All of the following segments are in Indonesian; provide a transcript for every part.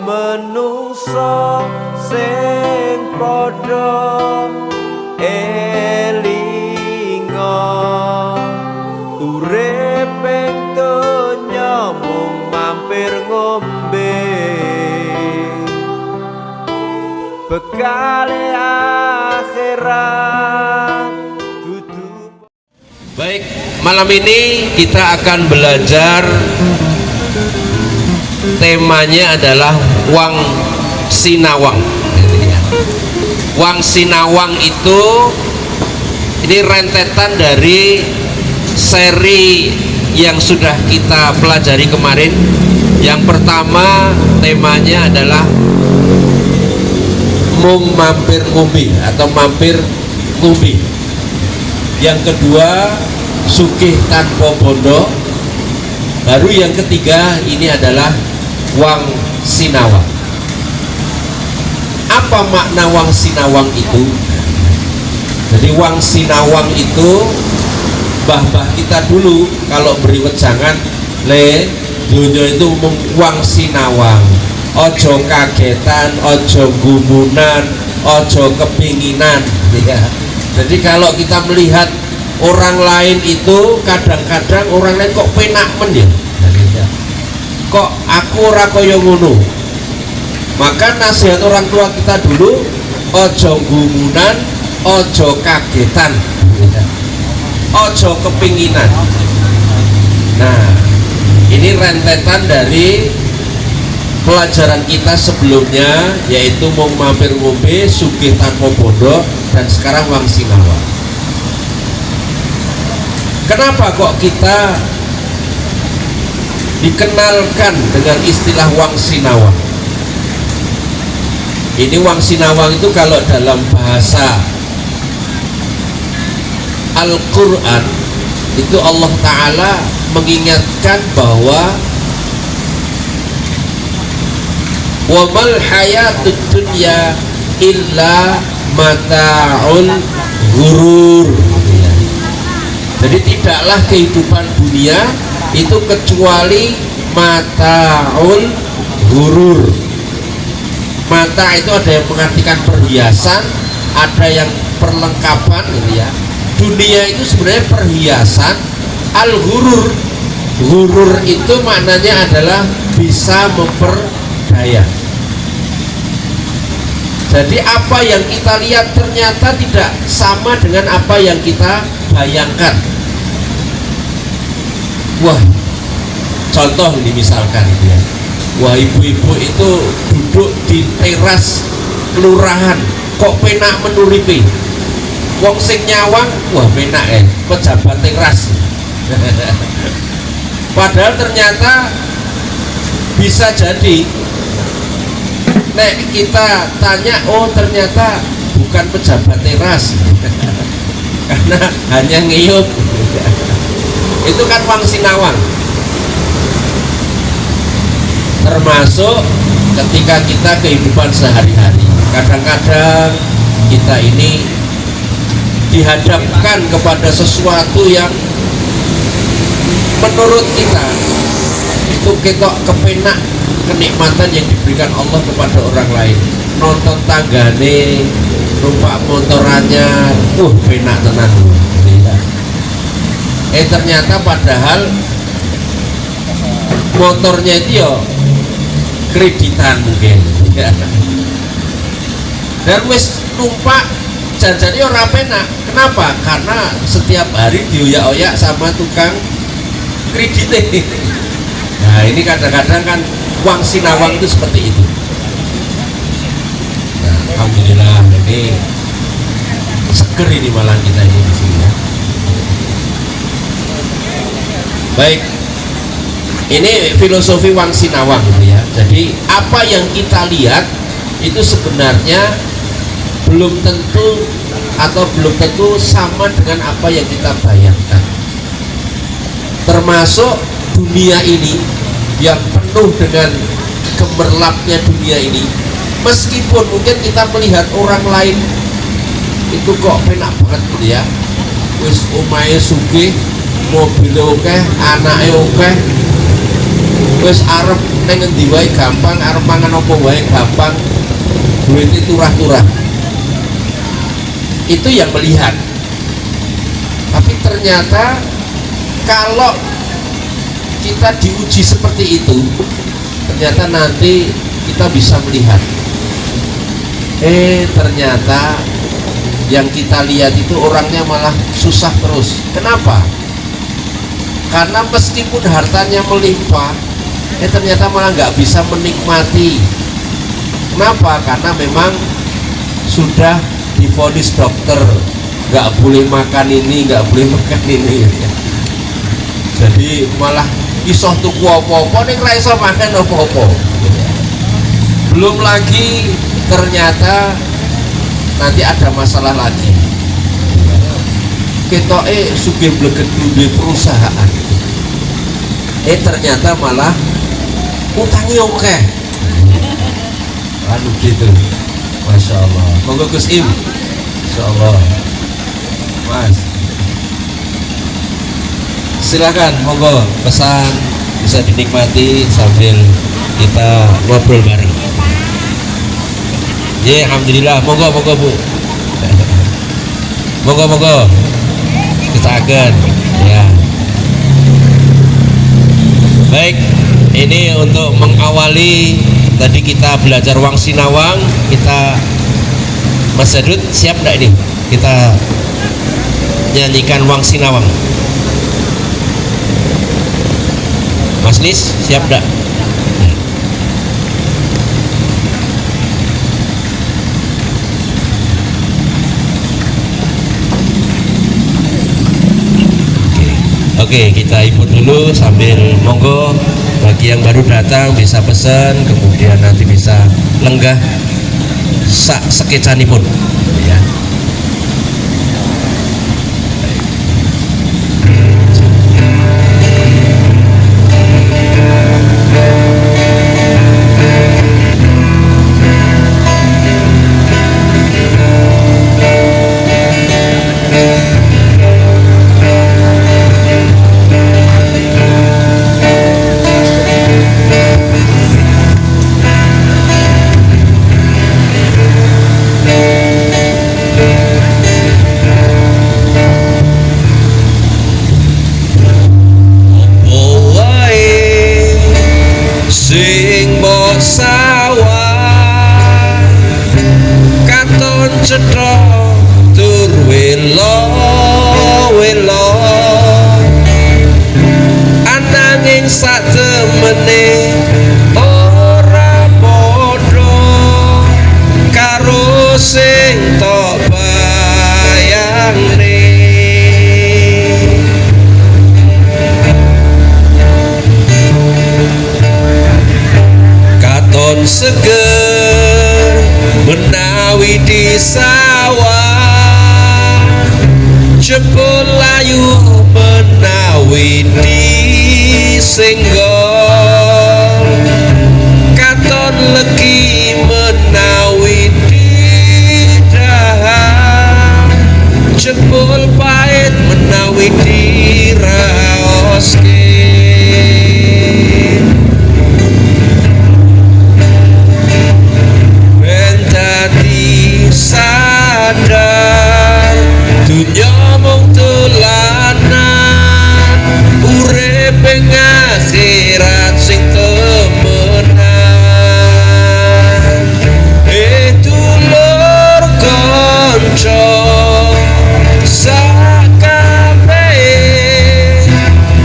menungso sing padha elinga urip ing donya mung mampir ngombe bekale akhirat dudu. Baik, malam ini kita akan belajar, temanya adalah Wang Sinawang. Wang Sinawang itu ini rentetan dari seri yang sudah kita pelajari kemarin. Yang pertama temanya adalah mung mampir ngombe atau mampir ngombe. Yang kedua sugih tanpa bondo. Baru yang ketiga ini adalah Wang Sinawang. Apa makna Wang Sinawang itu? Jadi Wang Sinawang itu mbah-mbah kita dulu kalau beri wejangan, le dunia itu Wang Sinawang, ojo kagetan, ojo gumunan, ojo kepinginan, ya. Jadi kalau kita melihat orang lain itu kadang-kadang orang lain kok penak men ya, kok aku ora kaya ngono. Maka nasihat orang tua kita dulu, ojo gumunan, ojo kagetan, ojo kepinginan. Nah, ini rentetan dari pelajaran kita sebelumnya, yaitu mau mampir ngombe, sugih tanpa bondo, dan sekarang Wang Sinawang. Kenapa kok kita dikenalkan dengan istilah Wang Sinawang? Ini Wang Sinawang itu kalau dalam bahasa Al-Quran itu Allah Ta'ala mengingatkan bahwa wamal hayatud dunya illa mata'ul ghurur. Jadi tidaklah kehidupan dunia itu kecuali mata'ul ghurur. Mata itu ada yang mengartikan perhiasan, ada yang perlengkapan, gitu ya. Dunia itu sebenarnya perhiasan. Al-ghurur, ghurur itu maknanya adalah bisa memperdaya. Jadi apa yang kita lihat ternyata tidak sama dengan apa yang kita bayangkan. Wah, contoh ini misalkan itu ya, wah ibu-ibu itu duduk di teras kelurahan kok penak menuripi. Wong sing nyawang, wah penak pejabat teras. Padahal ternyata bisa jadi nek kita tanya, oh ternyata bukan pejabat teras karena hanya ngiyup. Itu kan Wang Sinawang. Termasuk ketika kita kehidupan sehari-hari, kadang-kadang kita ini dihadapkan kepada sesuatu yang menurut kita itu ketok kepenak, kenikmatan yang diberikan Allah kepada orang lain. Nonton tanggane, numpak motorannya, penak tenan. Ternyata padahal motornya itu ya kreditan mungkin. Dan wis numpak janjane ora penak. Kenapa? Karena setiap hari dioyak-oyak sama tukang kredit. Nah, ini kadang-kadang kan Wang Sinawang itu seperti itu. Nah, alhamdulillah ini seger ini malam kita ini di sini ya. Baik, ini filosofi Wang Sinawang gitu ya. Jadi apa yang kita lihat itu sebenarnya belum tentu sama dengan apa yang kita bayangkan. Termasuk dunia ini yang penuh dengan gemerlapnya dunia ini, meskipun mungkin kita melihat orang lain itu kok penak banget gitu ya, wis omahe sugih, mobilnya oke, anaknya oke, wis arep ning endi wae gampang, arep mangan apa wae gampang, duit itu turah-turah. Itu yang melihat. Tapi ternyata kalau kita diuji seperti itu, ternyata nanti kita bisa melihat, ternyata yang kita lihat itu orangnya malah susah terus. Kenapa? Karena meskipun hartanya melimpah, ternyata malah nggak bisa menikmati. Kenapa? Karena memang sudah divonis dokter nggak boleh makan ini, nggak boleh makan ini. Jadi malah isoh tuku apa-apa ning ra iso makan apa-apa. Belum lagi ternyata nanti ada masalah lagi. Ketoke sugih bleget duwe perusahaan. Ternyata malah utangnya oke. Anu gitu. Masya Allah. Monggo Gus Im. Masya Allah. Mas. Silakan, monggo pesan bisa dinikmati sambil kita ngobrol bareng. Ya, alhamdulillah. Monggo Bu. Monggo. Kita akan ya. Baik, ini untuk mengawali tadi kita belajar Wang Sinawang. Kita Mas Zadut siap enggak ini? Kita nyanyikan Wang Sinawang. Mas Nis siap enggak? Oke, kita input dulu sambil monggo bagi yang baru datang bisa pesan, kemudian nanti bisa lenggah sak sekecanipun ya. Cetha tur welo ananging sak temene ora padha karo sing tok bayangne. Katon seger menawi di sawah, jebul layu menawi di senggol, katon legi menawi di dahar, jebul pahit menawi di raoske. Sadar dunya mung dolanan, urip ing akhirat sing temenan. Dulur kanca sakabeh,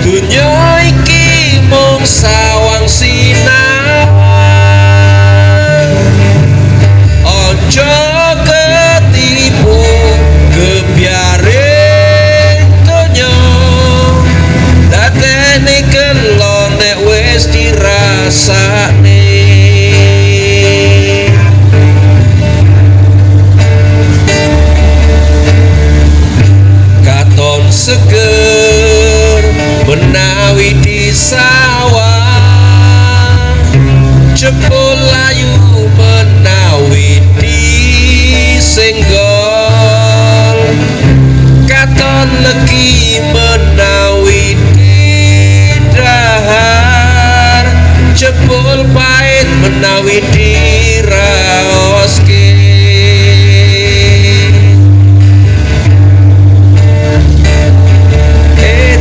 dunya iki mung sawang sinawang. Ojo kebiarin donya datene kelon nek wis dirasakne. Katon seger menawi di sawah, jebul layu menawi di senggol, katon legi menawi di dahar, jebul pahit menawi diraoske.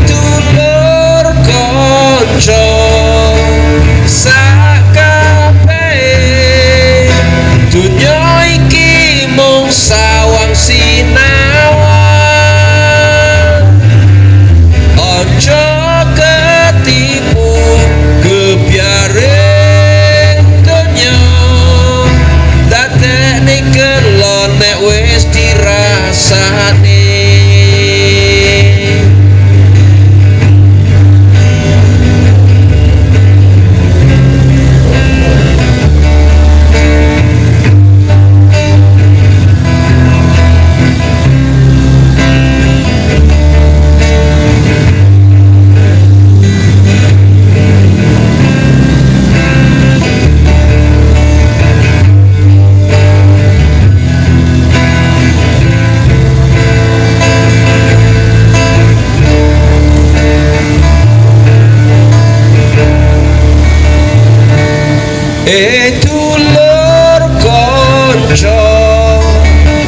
Dulur kanca sakabehe dunya iki mung sawang sinawang. Ojo ketipu kebiarin dunya, dadekne kelon nek wis dirasani. Dulur kanca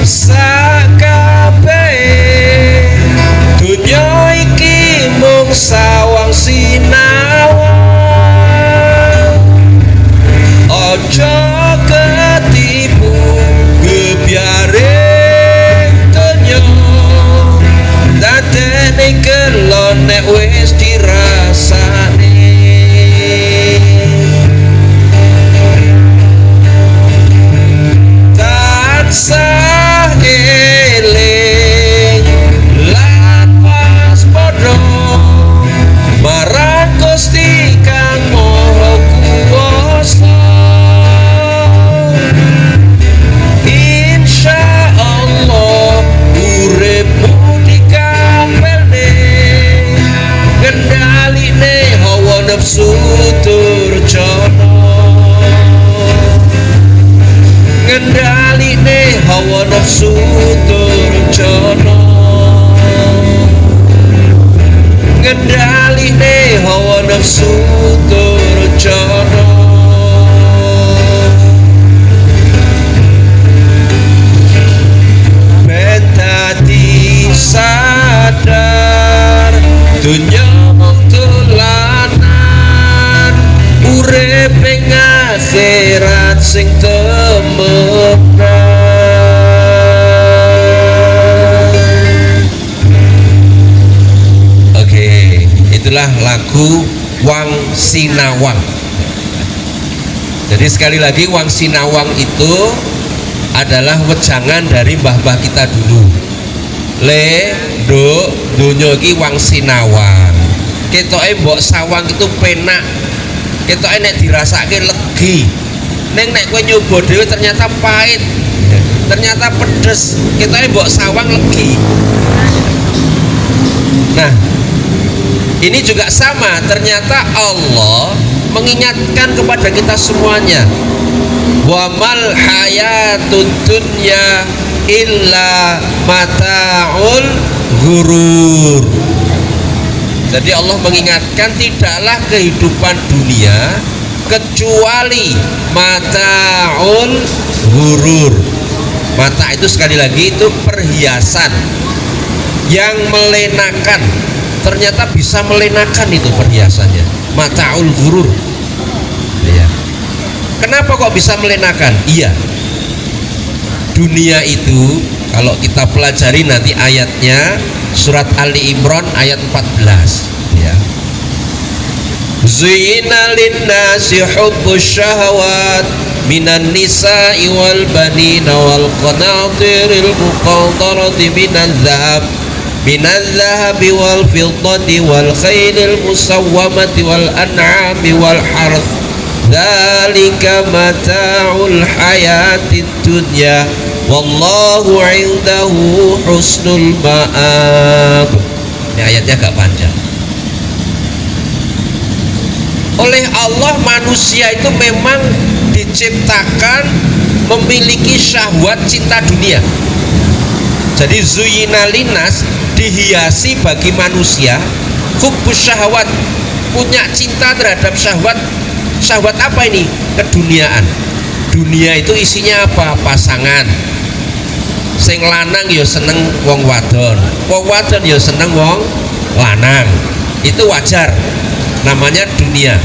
sakabehe dunya iki mung sawang sinawang. Ojo ketipu kebiarin dunya, dadekne kelon nek wis dirasani. Tansah eling lan waspada marang Gusti Kang Maha Kuwasa. Insyaallah uripmu dikapelne, kendhaline hawa nafsu durjana, ngendhaline hawa nafsu durjana, ngendhaline hawa nafsu durjana. Ben dadi sadar dunya mung dolanan, urip ing akhirat sing temenan. Oke, itulah lagu Wang Sinawang. Jadi sekali lagi, Wang Sinawang itu adalah wejangan dari mbah-mbah kita dulu. Le do dunyo iki Wang Sinawang. Ketoke mbok sawang itu penak, ketoke nek dirasake legi. Neng nek kowe nyoba dhewe ternyata pahit, ternyata pedes. Ketoke mbok sawang legi. Nah, ini juga sama, ternyata Allah mengingatkan kepada kita semuanya, wa mal hayatud dunya illa mata'ul ghurur. Jadi Allah mengingatkan tidaklah kehidupan dunia kecuali mata'ul ghurur. Mata itu sekali lagi itu perhiasan yang melenakan. Ternyata bisa melenakan itu perhiasannya, mata'ul ghurur. Ya. Kenapa kok bisa melenakan? Iya, dunia itu kalau kita pelajari nanti ayatnya, surat Ali Imran ayat 14 ya. Zuyina linnasi hubbus syahawat minan nisa'i wal banina wal qanatiril muqantarati minaz zahabi wal fiddati wal khailil musawwamati wal an'ami wal harth, dzalika mata'ul hayatid dunya wallahu 'indahu husnul ma'ab. Ini ayatnya agak panjang. Oleh Allah manusia itu memang diciptakan memiliki syahwat cinta dunia. Jadi zuyina linas, dihiasi bagi manusia hubbus syahwat, punya cinta terhadap syahwat syahwat apa ini? Keduniaan. Dunia itu isinya apa? Pasangan. Sing lanang ya seneng wong wadon, wong wadon ya seneng wong lanang. Itu wajar, namanya dunia.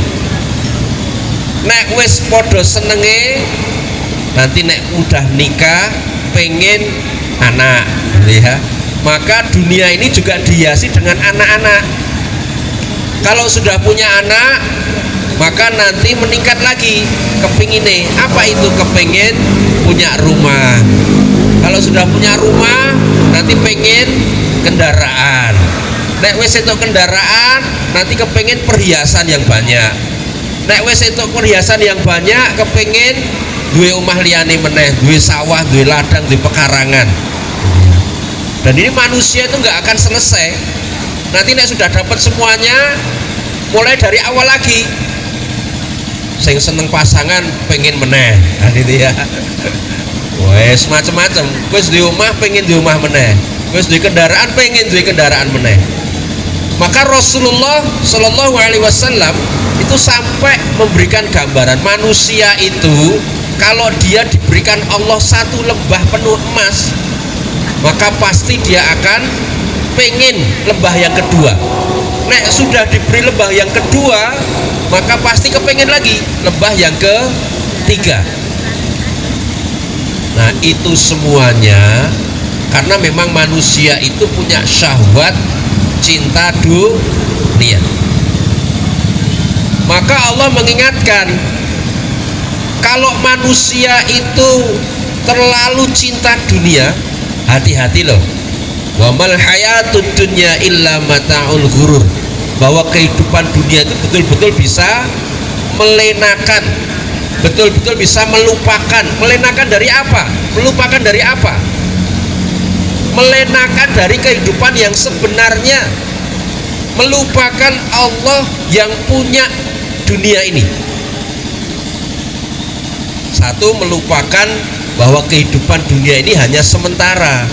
Nek wis podo senenge, nanti nek udah nikah pengen anak, ya, maka dunia ini juga dihiasi dengan anak-anak. Kalau sudah punya anak, maka nanti meningkat lagi kepingine. Apa itu? Kepingin punya rumah. Kalau sudah punya rumah, nanti pengen kendaraan. Nek wis entuk kendaraan, nanti kepingin perhiasan yang banyak. Nek wis entuk perhiasan yang banyak, kepingin duwe omah liyane meneh, duwe sawah, duwe ladang, duwe pekarangan. Dan ini manusia itu nggak akan selesai. Nanti nek sudah dapat semuanya, mulai dari awal lagi. Sing seneng pasangan pengen meneh, kan itu ya. Wes macam-macam. Wes di rumah pengen di rumah meneh. Wes di kendaraan pengen di kendaraan meneh. Maka Rasulullah Shallallahu Alaihi Wasallam itu sampai memberikan gambaran manusia itu kalau dia diberikan Allah satu lembah penuh emas, maka pasti dia akan pengen lembah yang kedua. Nek sudah diberi lembah yang kedua, maka pasti kepengen lagi lembah yang ketiga. Nah, itu semuanya karena memang manusia itu punya syahwat cinta dunia. Maka Allah mengingatkan, kalau manusia itu terlalu cinta dunia, hati-hati loh. Wa mal hayatud dunya illa mata'ul ghurur. Bahwa kehidupan dunia itu betul-betul bisa melenakan, betul-betul bisa melupakan. Melenakan dari apa? Melupakan dari apa? Melenakan dari kehidupan yang sebenarnya, melupakan Allah yang punya dunia ini. Satu, melupakan bahwa kehidupan dunia ini hanya sementara,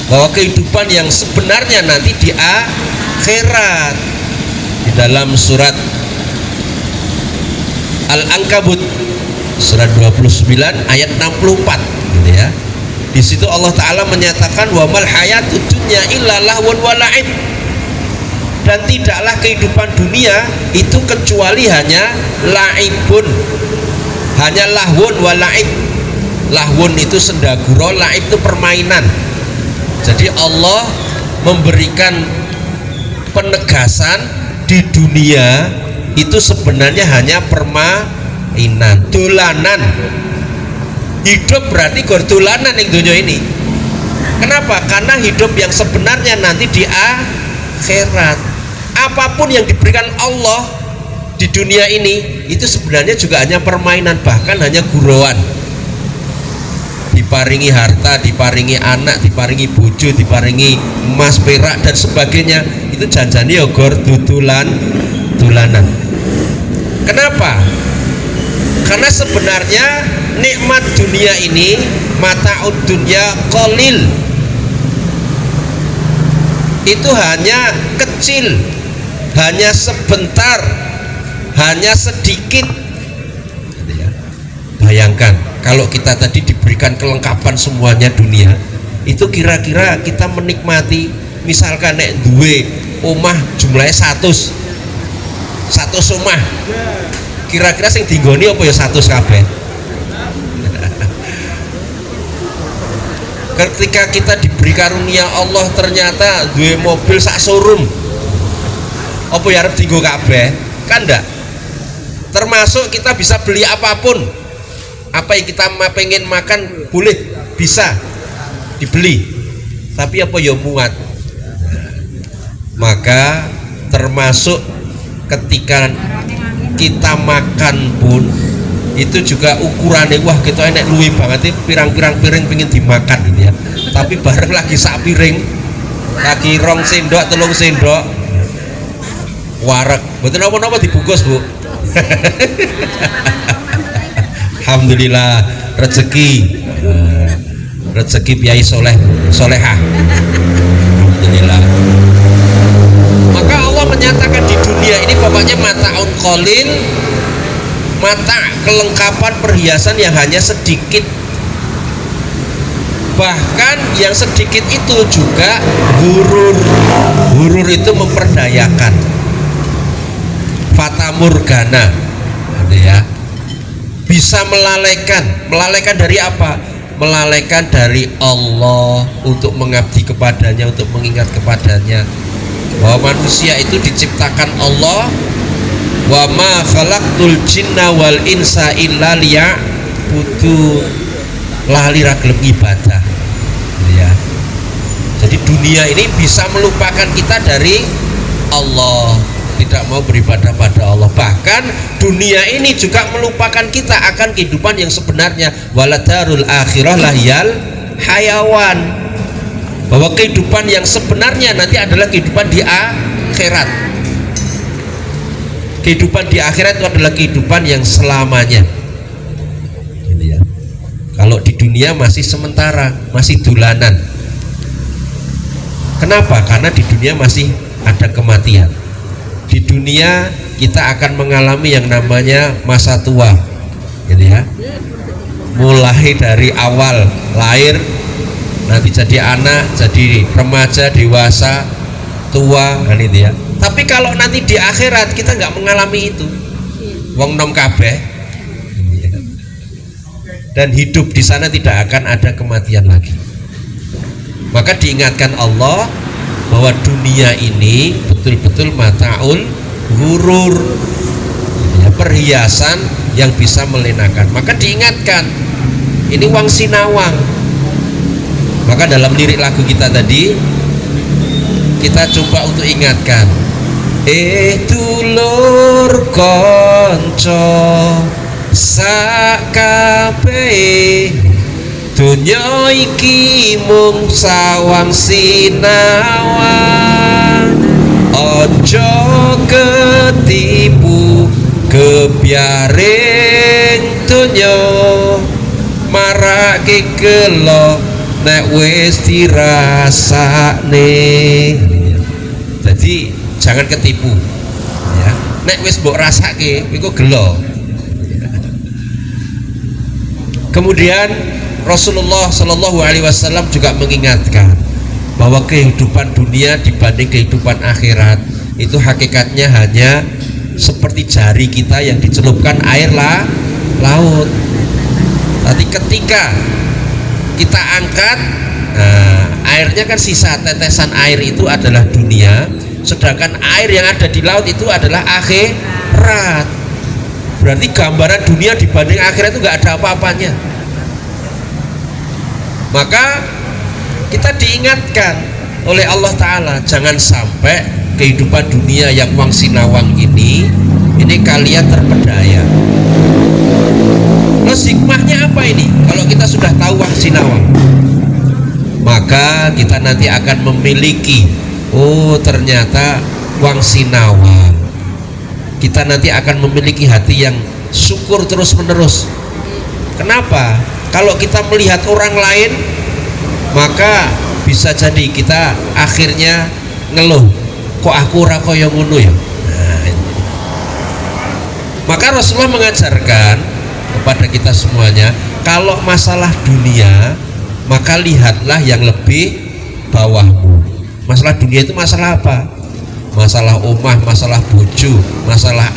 bahwa kehidupan yang sebenarnya nanti di akhirat. Di dalam surat Al-Ankabut surat 29 ayat 64, gitu ya. Di situ Allah Ta'ala menyatakan wa mal hayatud dunya illa lahwun wa la'ib. Dan tidaklah kehidupan dunia itu kecuali hanya la'ibun, hanya lahwun wa la'ib. Lahwun itu sendaguro, la'ib itu permainan. Jadi Allah memberikan penegasan di dunia itu sebenarnya hanya permainan, dolanan. Hidup berarti gordolanan yang dunia ini. Kenapa? Karena hidup yang sebenarnya nanti di akhirat. Apapun yang diberikan Allah di dunia ini itu sebenarnya juga hanya permainan, bahkan hanya guruan. Diparingi harta, diparingi anak, diparingi bojo, diparingi emas, perak dan sebagainya, itu janjane ya gor dolanan. Kenapa? Karena sebenarnya nikmat dunia ini, mata'ud dunya qalil, itu hanya kecil, hanya sebentar, hanya sedikit. Bayangkan kalau kita tadi diberikan kelengkapan semuanya dunia, itu kira-kira kita menikmati, misalkan nek duwe omah jumlahnya 100 omah, kira-kira sing dinggoni apa ya 100 kabeh. Ketika kita diberi karunia Allah ternyata duwe mobil sak showroom, apa ya arep dienggo kabeh? Kan ndak. Termasuk kita bisa beli apapun, apa yang kita pengen makan boleh, bisa dibeli, tapi apa ya muat. Maka termasuk ketika kita makan pun itu juga ukurannya, wah kita enak luwih banget, pirang-pirang piring pengen dimakan gitu ya, tapi bareng lagi sak piring, lagi 2 sendok 3 sendok wareg, betul apa-apa dibungkus Bu. Alhamdulillah rezeki biaya solehah. Alhamdulillah. Maka Allah menyatakan di dunia ini pokoknya mata'un qalil, mata, kelengkapan perhiasan yang hanya sedikit. Bahkan yang sedikit itu juga gurur. Gurur itu memperdayakan. Fata morgana, gitu ya. Bisa melalaikan dari apa? Melalaikan dari Allah untuk mengabdi kepadanya, untuk mengingat kepadanya. Bahwa manusia itu diciptakan Allah, wa ma khalaqtul jinna wal insa illa liya'budun, lali ragilem ibadah, ya. Jadi dunia ini bisa melupakan kita dari Allah, tidak mau beribadah pada Allah. Bahkan dunia ini juga melupakan kita akan kehidupan yang sebenarnya. Waladarul akhirah lahiyal hayawan, bahwa kehidupan yang sebenarnya nanti adalah kehidupan di akhirat. Kehidupan di akhirat itu adalah kehidupan yang selamanya. Ini ya. Kalau di dunia masih sementara, masih dolanan. Kenapa? Karena di dunia masih ada kematian. Di dunia kita akan mengalami yang namanya masa tua, gitu ya. Mulai dari awal lahir, nanti jadi anak, jadi remaja, dewasa, tua, kan itu ya. Tapi kalau nanti di akhirat kita nggak mengalami itu, wong nom kabeh, dan hidup di sana tidak akan ada kematian lagi. Maka diingatkan Allah bahwa dunia ini betul-betul mataul ghurur, ya, perhiasan yang bisa melenakan. Maka diingatkan, ini wang sinawang. Maka dalam lirik lagu kita tadi kita coba untuk ingatkan, dulur konco sakabehe, dunya iki mung sawang sinawang, ojo ketipu kebiaring dunya, marake gelo nek wis dirasakne. Jadi jangan ketipu, ya. Nek wis mbok rasake iku gelo. Kemudian Rasulullah Shallallahu Alaihi Wasallam juga mengingatkan bahwa kehidupan dunia dibanding kehidupan akhirat itu hakikatnya hanya seperti jari kita yang dicelupkan air laut. Tapi ketika kita angkat, airnya kan sisa tetesan air itu adalah dunia, sedangkan air yang ada di laut itu adalah akhirat. Berarti gambaran dunia dibanding akhirat itu nggak ada apa-apanya. Maka kita diingatkan oleh Allah Ta'ala, jangan sampai kehidupan dunia yang wang sinawang ini kalian terpedaya. Terus hikmahnya apa ini? Kalau kita sudah tahu wang sinawang, maka kita nanti akan memiliki, oh ternyata wang sinawang. Kita nanti akan memiliki hati yang syukur terus menerus. Kenapa? Kalau kita melihat orang lain, maka bisa jadi kita akhirnya ngeluh, kok aku ora kaya ngono ya. Maka Rasulullah mengajarkan kepada kita semuanya, kalau masalah dunia maka lihatlah yang lebih bawahmu. Masalah dunia itu masalah apa? Masalah omah, masalah bojo, masalah